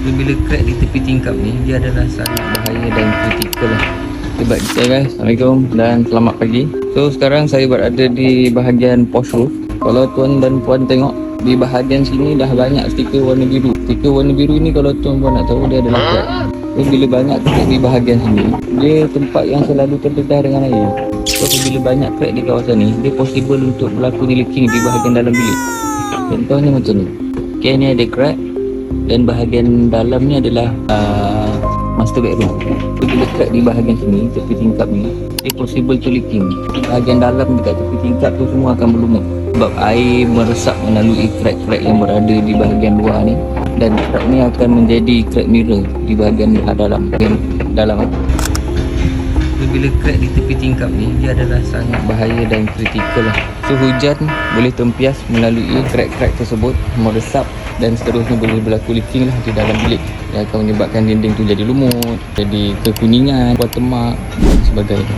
So, bila crack di tepi tingkap ni, dia adalah sangat bahaya dan kritikal lah. Okay, baik kita guys, Assalamualaikum dan selamat pagi. So sekarang saya berada di bahagian post roof. Kalau tuan dan puan tengok, di bahagian sini dah banyak stiker warna biru. Stiker warna biru ini kalau tuan puan nak tahu, dia adalah crack. So bila banyak crack di bahagian sini, dia tempat yang selalu terdedah dengan air. So bila banyak crack di kawasan ni, dia possible untuk berlaku leaking di bahagian dalam bilik. Contohnya macam ni. Okay, ni ada crack dan bahagian dalam ni adalah master bedroom. So, bila crack di bahagian sini, tepi tingkap ni, dia possible to leaking. Bahagian dalam dekat tepi tingkap tu semua akan berlumut sebab air meresap melalui crack-crack yang berada di bahagian luar ni, dan crack ni akan menjadi crack mirror di bahagian dalam. So, bila crack di tepi tingkap ni, dia adalah sangat bahaya dan kritikal lah. So hujan boleh tempias melalui crack-crack tersebut, meresap, dan seterusnya boleh berlaku leaking lah di dalam bilik yang akan menyebabkan dinding tu jadi lumut, jadi kekuningan, watermark dan sebagainya.